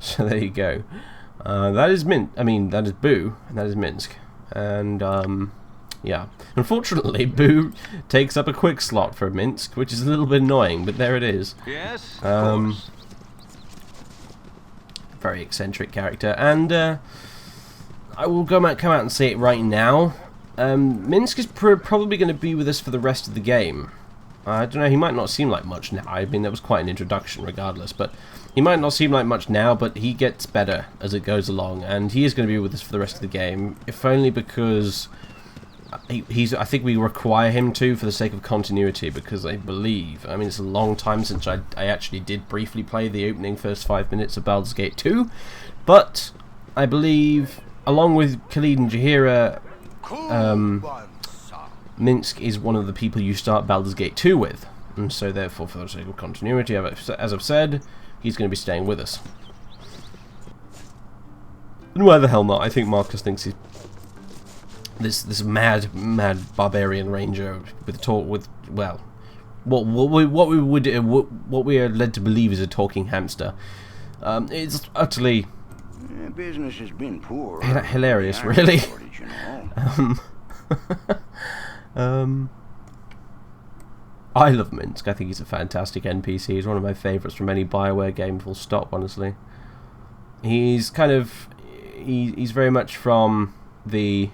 So there you go. That is that is Boo, and that is Minsk. And yeah, unfortunately, Boo takes up a quick slot for Minsk, which is a little bit annoying, but there it is. Yes, of course. Very eccentric character, and I will come out and say it right now. Minsk is probably going to be with us for the rest of the game. I don't know, he might not seem like much now. I mean, that was quite an introduction regardless, but he might not seem like much now, but he gets better as it goes along, and he is going to be with us for the rest of the game, if only because I think we require him to for the sake of continuity, because I believe, I mean, it's a long time since I actually did briefly play the opening first 5 minutes of Baldur's Gate 2, but I believe, along with Khalid and Jaheira, Minsk is one of the people you start Baldur's Gate 2 with, and so therefore, for the sake of continuity, as I've said, he's going to be staying with us. And why the hell not? I think Marcus thinks he's this mad barbarian ranger what we are led to believe is a talking hamster. It's utterly business has been poor. Hilarious, really. I love Minsk. I think he's a fantastic NPC. He's one of my favourites from any BioWare game, full stop, honestly. He's kind of he's very much from the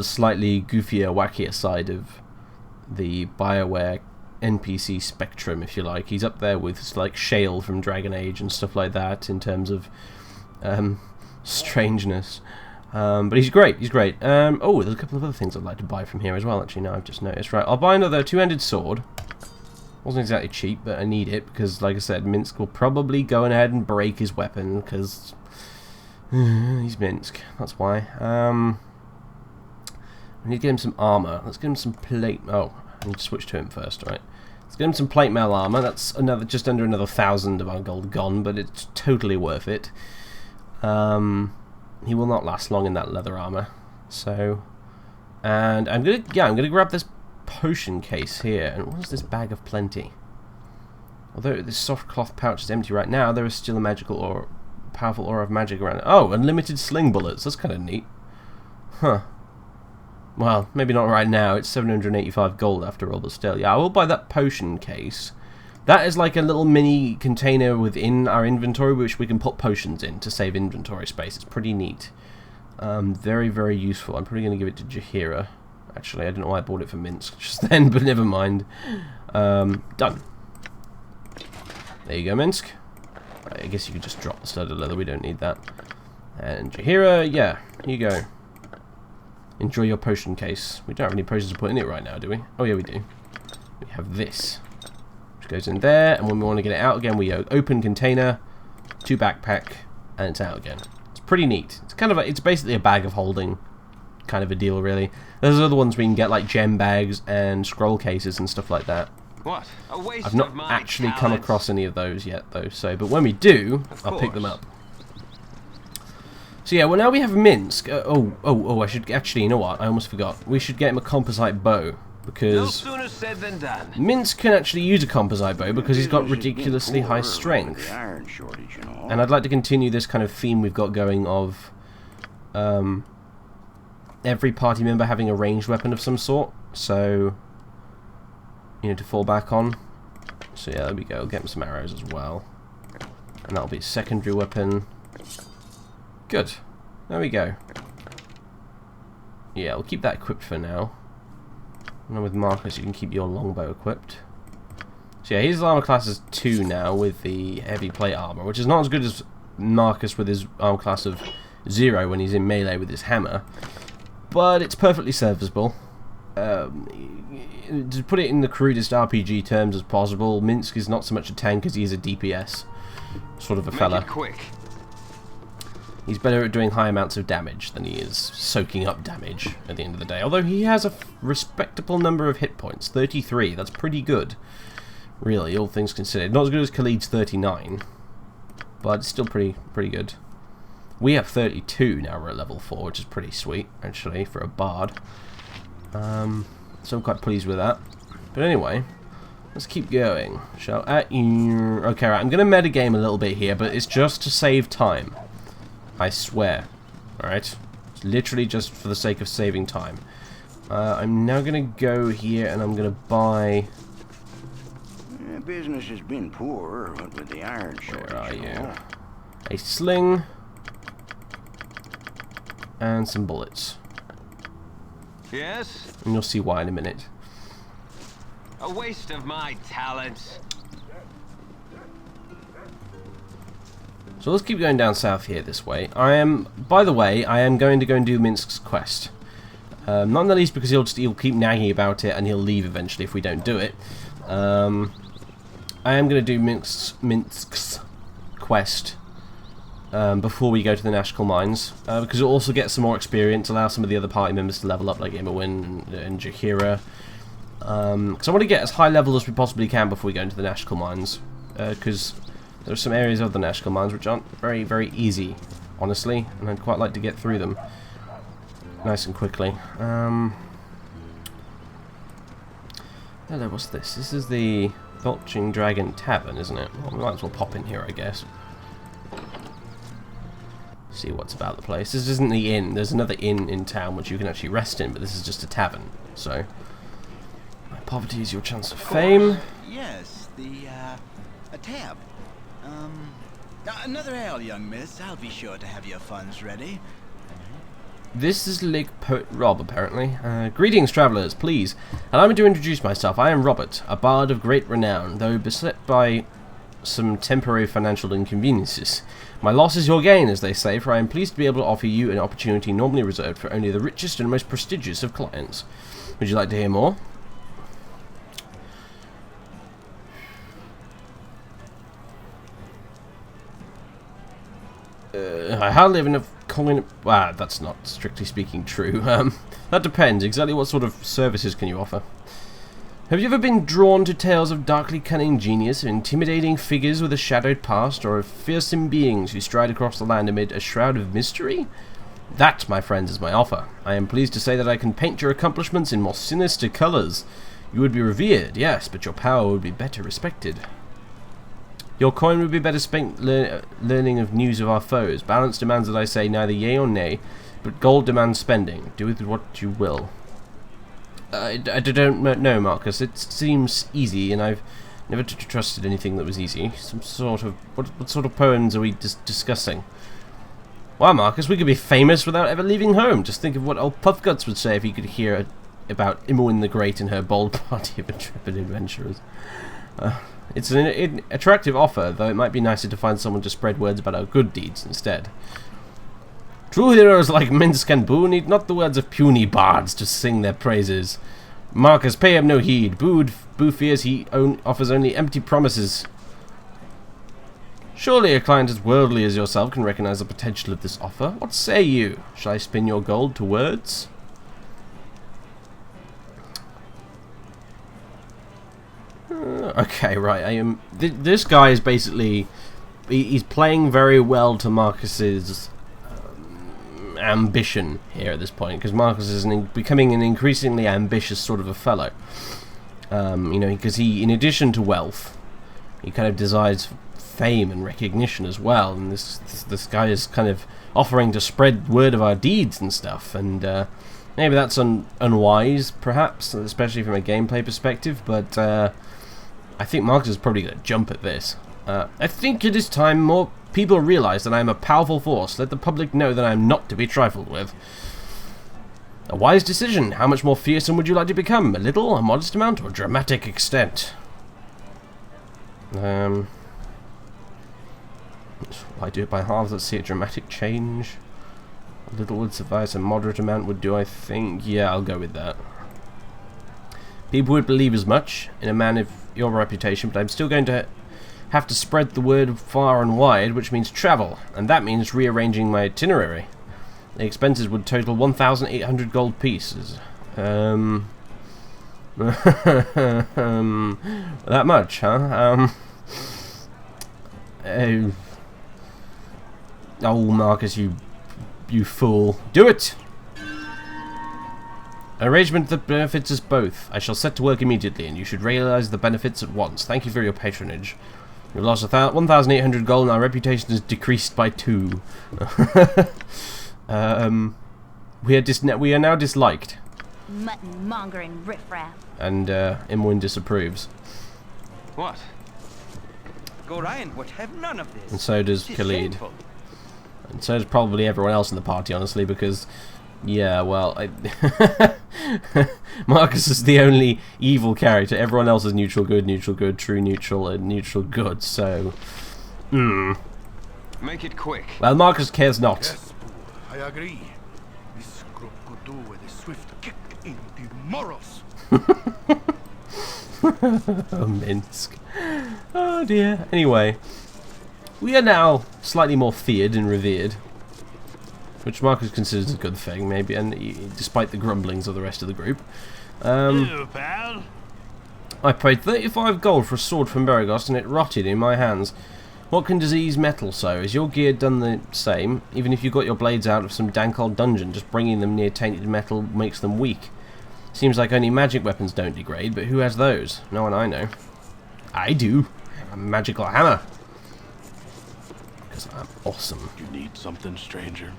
slightly goofier, wackier side of the BioWare NPC spectrum, if you like. He's up there with like Shale from Dragon Age and stuff like that in terms of strangeness. But he's great. He's great. Oh, there's a couple of other things I'd like to buy from here as well. Actually, now I've just noticed. Right, I'll buy another two-handed sword. Wasn't exactly cheap, but I need it because, like I said, Minsk will probably go ahead and break his weapon because he's Minsk. That's why. I need to get him some armor. Let's get him some plate. Oh, I need to switch to him first, right? Let's get him some plate mail armor. That's just under another 1,000 of our gold gone, but it's totally worth it. He will not last long in that leather armor. So, and I'm gonna grab this potion case here. And what's this bag of plenty? Although this soft cloth pouch is empty right now, there is still a magical or powerful aura of magic around it. Oh, unlimited sling bullets. That's kind of neat. Huh. Well, maybe not right now. It's 785 gold after all, but still. Yeah, I will buy that potion case. That is like a little mini container within our inventory which we can put potions in to save inventory space. It's pretty neat. Very, very useful. I'm probably going to give it to Jaheira. Actually, I don't know why I bought it for Minsk just then, but never mind. Done. There you go, Minsk. I guess you could just drop the studded leather. We don't need that. And Jaheira, yeah, here you go. Enjoy your potion case. We don't have any potions to put in it right now, do we? Oh, yeah, we do. We have this. Goes in there, and when we want to get it out again, we open container, to backpack, and it's out again. It's pretty neat. It's kind of it's basically a bag of holding kind of a deal, really. There's other ones we can get, like gem bags and scroll cases and stuff like that. What? A waste I've not of my actually come talents. across any of those yet, though. So, but when we do, I'll pick them up. So yeah, well now we have Minsk. I should actually, you know what? I almost forgot. We should get him a composite bow. Because No sooner said than done. Minsk can actually use a composite bow because he's got ridiculously high strength. And I'd like to continue this kind of theme we've got going of every party member having a ranged weapon of some sort. So, you know, to fall back on. So yeah, there we go. Get him some arrows as well. And that'll be a secondary weapon. Good. There we go. Yeah, we'll keep that equipped for now. And with Marcus, you can keep your longbow equipped. So yeah, his armor class is 2 now with the heavy plate armor, which is not as good as Marcus with his armor class of 0 when he's in melee with his hammer. But it's perfectly serviceable. To put it in the crudest RPG terms as possible, Minsk is not so much a tank as he is a DPS sort of a fella. Make it quick. He's better at doing high amounts of damage than he is soaking up damage at the end of the day. Although he has a respectable number of hit points, 33. That's pretty good, really, all things considered. Not as good as Khalid's 39, but it's still pretty good. We have 32 now. We're at level 4, which is pretty sweet, actually, for a bard. So I'm quite pleased with that. But anyway, Let's keep going. Shall okay, right. I'm going to metagame a little bit here, but it's just to save time. I swear. Alright? It's literally just for the sake of saving time. I'm now going to go here and I'm going to buy... Business has been poor, what with the iron shortage. Where are you? A sling. And some bullets. Yes? And you'll see why in a minute. A waste of my talents. So let's keep going down south here this way. By the way, I am going to go and do Minsk's quest. Not in the least because he'll keep nagging about it and he'll leave eventually if we don't do it. I am going to do Minsk's quest before we go to the National Mines, because it'll also get some more experience, allow some of the other party members to level up, like Edwin and Jahira. Because I want to get as high level as we possibly can before we go into the National Mines, because there are some areas of the National Mines which aren't very, very easy, honestly, and I'd quite like to get through them nice and quickly. Hello, what's this? This is the Vulturing Dragon Tavern, isn't it? Well, we might as well pop in here, I guess. See what's about the place. This isn't the inn. There's another inn in town which you can actually rest in, but this is just a tavern. So, my poverty is your chance of fame. Yes, a tab. Another ale, young miss. I'll be sure to have your funds ready. This is Lake Poet Rob, apparently. Greetings, travellers, please. Allow me to introduce myself. I am Robert, a bard of great renown, though beset by some temporary financial inconveniences. My loss is your gain, as they say, for I am pleased to be able to offer you an opportunity normally reserved for only the richest and most prestigious of clients. Would you like to hear more? I hardly have enough coin. That's not strictly speaking true. That depends. Exactly what sort of services can you offer? Have you ever been drawn to tales of darkly cunning genius, of intimidating figures with a shadowed past, or of fearsome beings who stride across the land amid a shroud of mystery? That, my friends, is my offer. I am pleased to say that I can paint your accomplishments in more sinister colours. You would be revered, yes, but your power would be better respected. Your coin would be better spent learning of news of our foes. Balance demands that I say neither yea or nay, but gold demands spending. Do with what you will. I don't know, Marcus. It seems easy, and I've never trusted anything that was easy. Some sort of... What sort of poems are we discussing? Wow, Marcus, we could be famous without ever leaving home. Just think of what old Puffguts would say if he could hear about Imoen the Great and her bold party of intrepid adventurers. It's an attractive offer, though it might be nicer to find someone to spread words about our good deeds instead. True heroes like Minsk and Boo need not the words of puny bards to sing their praises. Marcus, pay him no heed. Boo fears he offers only empty promises. Surely a client as worldly as yourself can recognize the potential of this offer. What say you? Shall I spin your gold to words? Okay, right. This guy is basically... He's playing very well to Marcus's ambition here at this point, because Marcus is becoming an increasingly ambitious sort of a fellow. You know, because he, in addition to wealth, he kind of desires fame and recognition as well. And this guy is kind of offering to spread word of our deeds and stuff. And maybe that's unwise, perhaps, especially from a gameplay perspective. But I think Marcus is probably going to jump at this. I think it is time more people realize that I am a powerful force. Let the public know that I am not to be trifled with. A wise decision. How much more fearsome would you like to become? A little, a modest amount, or a dramatic extent? If I do it by halves, let's see a dramatic change. A little would suffice, a moderate amount would do, I think. Yeah, I'll go with that. People would believe as much in a man of your reputation, but I'm still going to have to spread the word far and wide, which means travel, and that means rearranging my itinerary. The expenses would total 1,800 gold pieces. That much, huh? Oh, Marcus, you fool. Do it! An arrangement that benefits us both. I shall set to work immediately, and you should realize the benefits at once. Thank you for your patronage. We've lost 1,800 gold, and our reputation has decreased by 2. We are now disliked. Mutton-mongering riffraff. And Edwin disapproves. What? Gorion would have none of this. And so does It's Khalid. shameful. And so does probably everyone else in the party, honestly, because, yeah, well, Marcus is the only evil character. Everyone else is neutral good, true neutral, and neutral good, so... Make it quick. Well, Marcus cares not. Yes, I agree. This group could do with a swift kick in the morals. Oh, Minsk. Oh, dear. Anyway, we are now slightly more feared and revered, which Marcus considers a good thing, maybe, and despite the grumblings of the rest of the group. Hello, pal. I paid 35 gold for a sword from Beregost, and it rotted in my hands. What can disease metal so? Is your gear done the same? Even if you got your blades out of some dank old dungeon, just bringing them near tainted metal makes them weak. Seems like only magic weapons don't degrade, but who has those? No one I know. I do. A magical hammer. Because I'm awesome. You need something, stranger?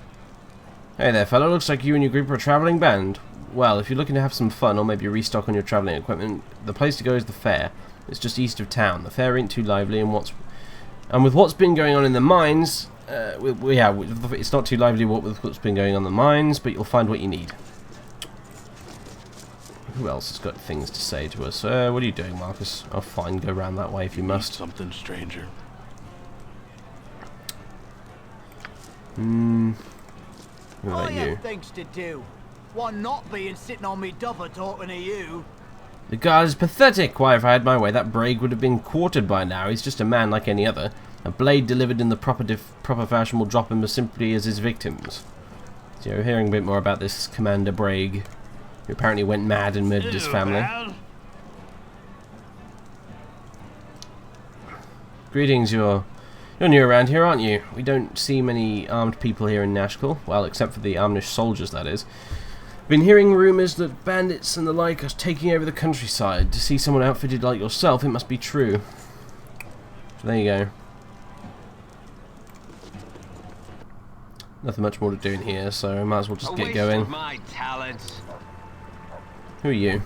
Hey there, fellow. Looks like you and your group are a travelling band. Well, if you're looking to have some fun or maybe restock on your travelling equipment, the place to go is the fair. It's just east of town. The fair ain't too lively, and with what's been going on in the mines, it's not too lively with what's been going on in the mines, but you'll find what you need. Who else has got things to say to us? What are you doing, Marcus? Oh, fine. Go round that way if you must. Something, stranger. Who about I you? have things to do. One not being sitting on me duffer talking to you. The guard is pathetic. Why, if I had my way, that Brague would have been quartered by now. He's just a man like any other. A blade delivered in the proper fashion will drop him as simply as his victims. So you're hearing a bit more about this Commander Brague, who apparently went mad and murdered his family. Pal. Greetings, you're new around here, aren't you? We don't see many armed people here in Nashkel. Well, except for the Amnish soldiers, that is. Been hearing rumours that bandits and the like are taking over the countryside. To see someone outfitted like yourself, it must be true. So there you go. Nothing much more to do in here, so I might as well just get going. Of my talents. Who are you?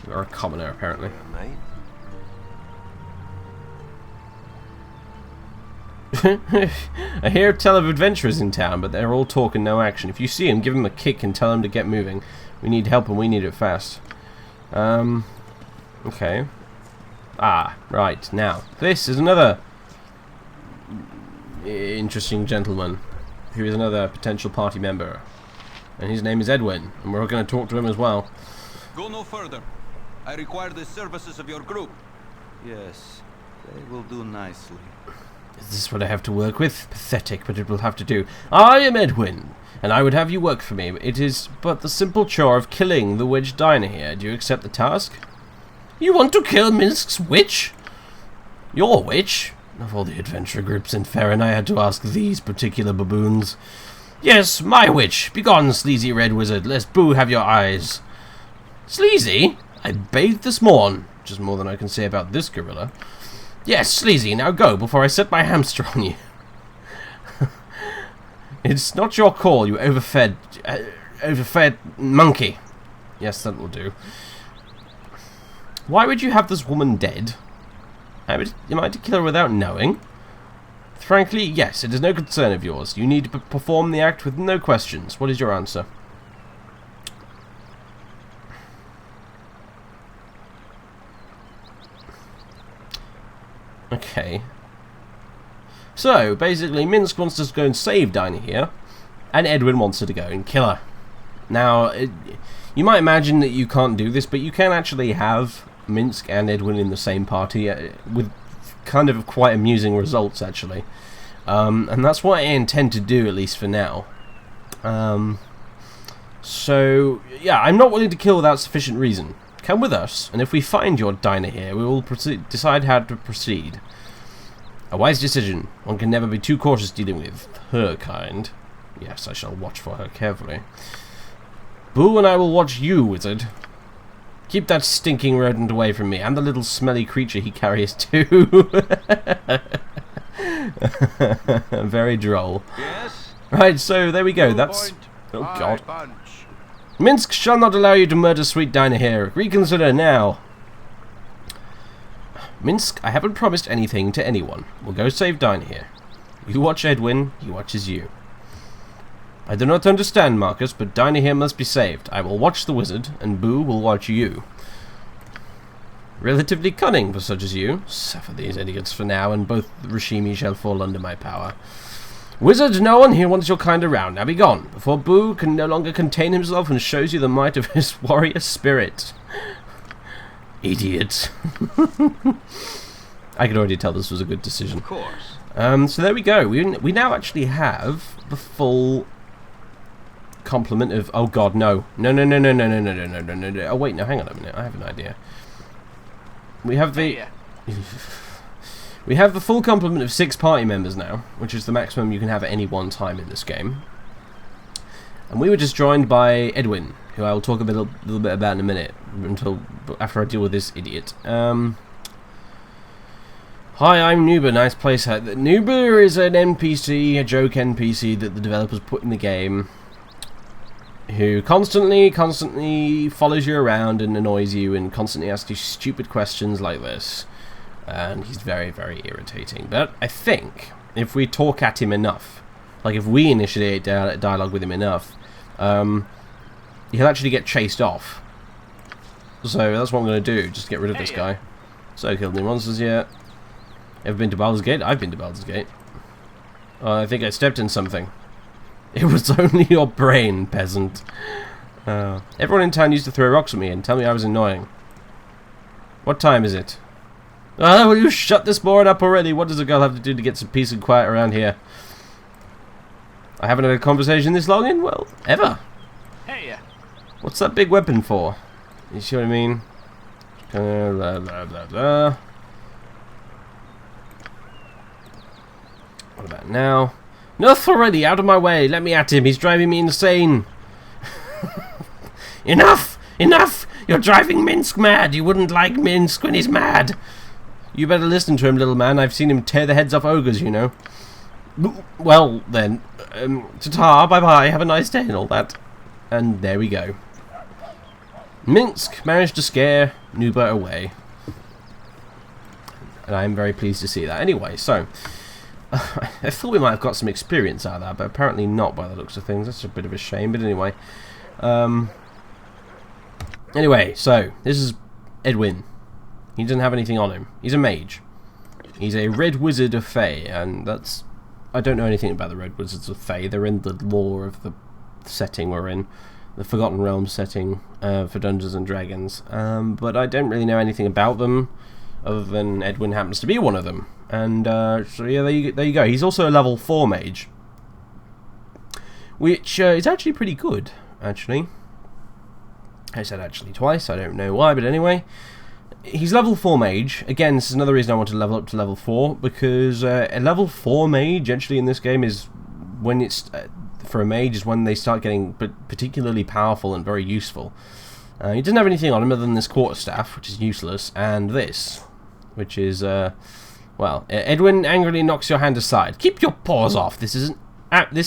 You're a commoner, apparently. Mate. I hear tell of adventurers in town, but they're all talk and no action. If you see him, give him a kick and tell him to get moving. We need help and we need it fast. Okay. Ah, right. Now, this is another interesting gentleman who is another potential party member. And his name is Edwin, and we're going to talk to him as well. Go no further. I require the services of your group. Yes, they will do nicely. Is this what I have to work with? Pathetic, but it will have to do. I am Edwin, and I would have you work for me. It is but the simple chore of killing the witch diner here. Do you accept the task? You want to kill Minsk's witch? Your witch? Of all the adventurer groups in Farron, I had to ask these particular baboons. Yes, my witch. Begone, sleazy red wizard, lest Boo have your eyes. Sleazy? I bathed this morn. Which is more than I can say about this gorilla. Yes, sleazy, now go before I set my hamster on you. It's not your call, you overfed monkey. Yes, that will do. Why would you have this woman dead? Am I to kill her without knowing? Frankly, yes, it is no concern of yours. You need to perform the act with no questions. What is your answer? Okay. So, basically, Minsk wants us to go and save Dinah here, and Edwin wants her to go and kill her. Now, you might imagine that you can't do this, but you can actually have Minsk and Edwin in the same party, with kind of quite amusing results, actually. And that's what I intend to do, at least for now. So, yeah, I'm not willing to kill without sufficient reason. Come with us, and if we find your diner here, we will decide how to proceed. A wise decision. One can never be too cautious dealing with her kind. Yes, I shall watch for her carefully. Boo and I will watch you, wizard. Keep that stinking rodent away from me, and the little smelly creature he carries too. Very droll. Yes? Right, so there we go. That's... Oh, Aye, God. bunch. Minsk shall not allow you to murder sweet Dinah here. Reconsider now. Minsk, I haven't promised anything to anyone. We'll go save Dinah here. You watch Edwin, he watches you. I do not understand, Marcus, but Dinah here must be saved. I will watch the wizard, and Boo will watch you. Relatively cunning for such as you. Suffer these idiots for now, and both Rashimi shall fall under my power. Wizard, no one here wants your kind around. Now be gone, before Boo can no longer contain himself and shows you the might of his warrior spirit. Idiot. I could already tell this was a good decision. Of course. So there we go. We now actually have the full complement of... Oh god, no. No. Oh wait, no, hang on a minute. I have an idea. We have the... We have the full complement of 6 party members now, which is the maximum you can have at any one time in this game. And we were just joined by Edwin, who I will talk a little bit about in a minute, after I deal with this idiot. Hi, I'm Nuba. Nice place. Nuba is an NPC, a joke NPC that the developers put in the game, who constantly follows you around and annoys you and constantly asks you stupid questions like this. And he's very, very irritating. But I think if we talk at him enough, like if we initiate dialogue with him enough, he'll actually get chased off. So that's what I'm going to do, just get rid of this guy. So, killed any monsters yet? Ever been to Baldur's Gate? I've been to Baldur's Gate. Oh, I think I stepped in something. It was only your brain, peasant. Everyone in town used to throw rocks at me and tell me I was annoying. What time is it? Will you shut this board up already? What does a girl have to do to get some peace and quiet around here? I haven't had a conversation this long in, well, ever. Hey. What's that big weapon for? You see what I mean? Blah, blah, blah, blah. What about now? Enough already! Out of my way! Let me at him! He's driving me insane! Enough! Enough! You're driving Minsk mad! You wouldn't like Minsk when he's mad! You better listen to him, little man. I've seen him tear the heads off ogres, you know. Well, then. Ta-ta, bye-bye, have a nice day and all that. And there we go. Minsk managed to scare Nuba away. And I am very pleased to see that. Anyway, so... I thought we might have got some experience out of that, but apparently not by the looks of things. That's a bit of a shame, but anyway. Anyway, so, this is Edwin. He doesn't have anything on him. He's a mage. He's a red wizard of Fae, and that's... I don't know anything about the red wizards of Fae. They're in the lore of the setting we're in. The Forgotten Realms setting for Dungeons and Dragons. But I don't really know anything about them, other than Edwin happens to be one of them. And so yeah, there you go. He's also a level 4 mage, which is actually pretty good, actually. I said actually twice, I don't know why, but anyway. He's level 4 mage. Again, this is another reason I want to level up to level 4, because a level 4 mage, actually, in this game is when it's... for a mage, is when they start getting particularly powerful and very useful. He doesn't have anything on him other than this quarterstaff, which is useless, and this, which is, well, Edwin angrily knocks your hand aside. Keep your paws off! This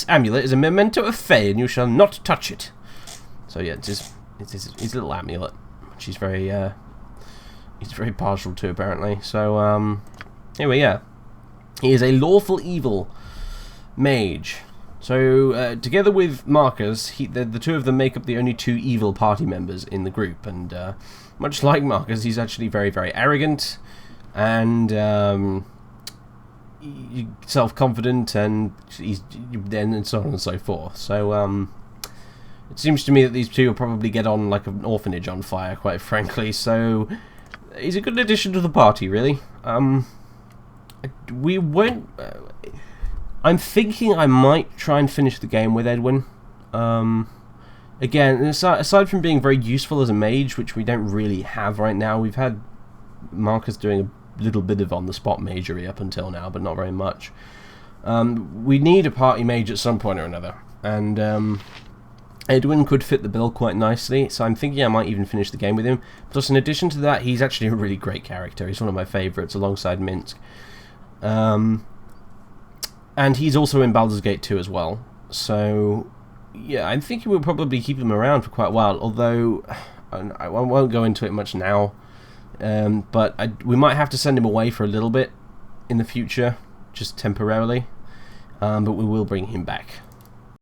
amulet is a memento of Fae, and you shall not touch it. So yeah, it's his little amulet, which he's very partial to, apparently. So, anyway, yeah. He is a lawful evil mage. So, together with Marcus, the two of them make up the only 2 evil party members in the group. And, much like Marcus, he's actually very, very arrogant and self-confident, and and so on and so forth. So, it seems to me that these two will probably get on like an orphanage on fire, quite frankly. So, he's a good addition to the party, really. We won't... I'm thinking I might try and finish the game with Edwin. Again, aside from being very useful as a mage, which we don't really have right now, we've had Marcus doing a little bit of on-the-spot magery up until now, but not very much. We need a party mage at some point or another. And Edwin could fit the bill quite nicely, so I'm thinking I might even finish the game with him. Plus, in addition to that, he's actually a really great character. He's one of my favourites, alongside Minsk. And he's also in Baldur's Gate 2 as well. So, yeah, I'm thinking we'll probably keep him around for quite a while, although I won't go into it much now. But we might have to send him away for a little bit in the future, just temporarily. But we will bring him back.